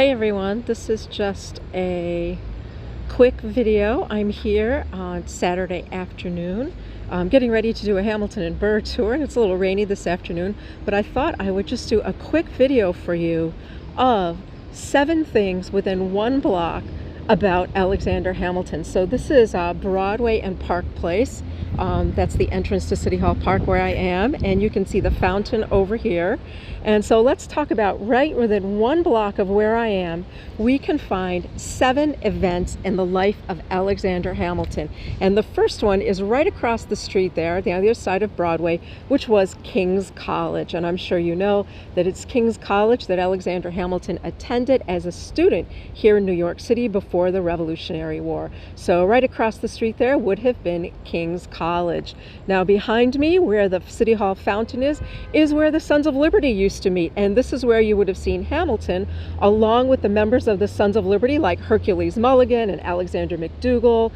Hey everyone, this is just a quick video. I'm here on Saturday afternoon. I'm getting ready to do a Hamilton and Burr tour, and it's a little rainy this afternoon, but I thought I would just do a quick video for you of 7 things within 1 block about Alexander Hamilton. So this is Broadway and Park Place. That's the entrance to City Hall Park where I am, and you can see the fountain over here. And so let's talk about right within 1 block of where I am, we can find 7 events in the life of Alexander Hamilton. And the first one is right across the street there, on the other side of Broadway, which was King's College. And I'm sure you know that it's King's College that Alexander Hamilton attended as a student here in New York City before the Revolutionary War. So right across the street there would have been King's College. Now behind me, where the City Hall fountain is where the Sons of Liberty used to meet, and this is where you would have seen Hamilton along with the members of the Sons of Liberty like Hercules Mulligan and Alexander McDougall,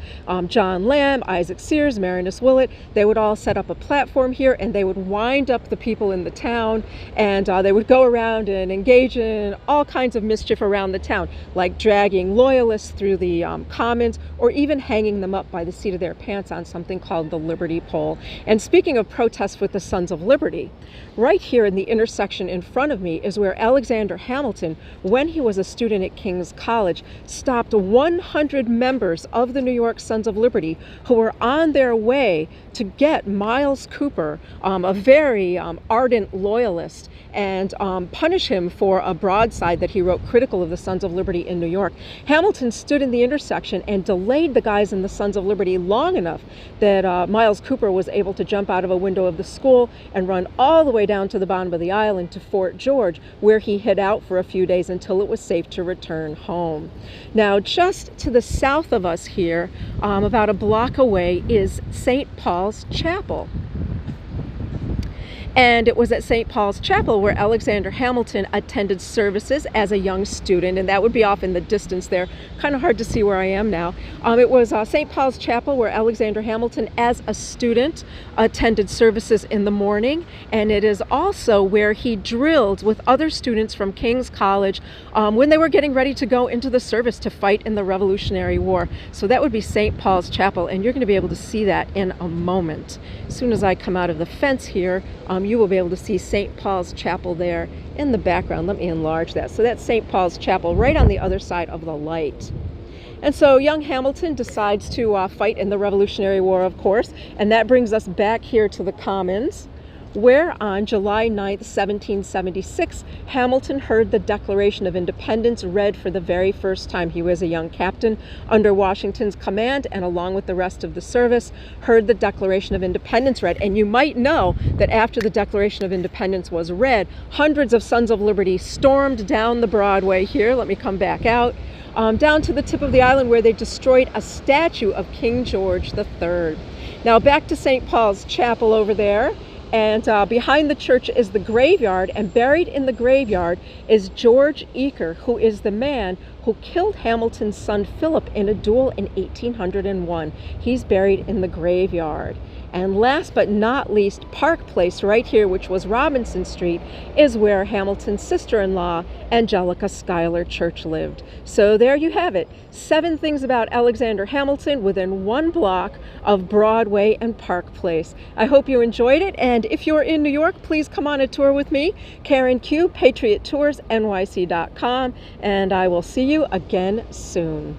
John Lamb, Isaac Sears, Marinus Willett. They would all set up a platform here, and they would wind up the people in the town, and they would go around and engage in all kinds of mischief around the town, like dragging loyalists through the commons, or even hanging them up by the seat of their pants on something called the Liberty Pole. And speaking of protests with the Sons of Liberty, right here in the intersection in front of me is where Alexander Hamilton, when he was a student at King's College, stopped 100 members of the New York Sons of Liberty who were on their way to get Miles Cooper, a very ardent loyalist, and punish him for a broadside that he wrote critical of the Sons of Liberty in New York. Hamilton stood in the intersection and delayed the guys in the Sons of Liberty long enough that Miles Cooper was able to jump out of a window of the school and run all the way down to the bottom of the island to Fort George, where he hid out for a few days until it was safe to return home. Now, just to the south of us here, about a block away, is St. Paul's Chapel. And it was at St. Paul's Chapel where Alexander Hamilton attended services as a young student, and that would be off in the distance there. Kind of hard to see where I am now. It was St. Paul's Chapel where Alexander Hamilton, as a student, attended services in the morning, and it is also where he drilled with other students from King's College when they were getting ready to go into the service to fight in the Revolutionary War. So that would be St. Paul's Chapel, and you're going to be able to see that in a moment. As soon as I come out of the fence here, you will be able to see St. Paul's Chapel there in the background. Let me enlarge that. So that's St. Paul's Chapel right on the other side of the light. And so young Hamilton decides to fight in the Revolutionary War, of course, and that brings us back here to the Commons, where on July 9th, 1776, Hamilton heard the Declaration of Independence read for the very first time. He was a young captain under Washington's command, and along with the rest of the service, heard the Declaration of Independence read. And you might know that after the Declaration of Independence was read, hundreds of Sons of Liberty stormed down the Broadway here. Let me come back out. Down to the tip of the island, where they destroyed a statue of King George III. Now back to St. Paul's Chapel over there. And behind the church is the graveyard, and buried in the graveyard is George Eaker, who is the man who killed Hamilton's son Philip in a duel in 1801. He's buried in the graveyard. And last but not least, Park Place right here, which was Robinson Street, is where Hamilton's sister-in-law, Angelica Schuyler Church, lived. So there you have it. 7 things about Alexander Hamilton within 1 block of Broadway and Park Place. I hope you enjoyed it, and if you're in New York, please come on a tour with me, Karen Q, PatriotToursNYC.com, and I will see you again soon.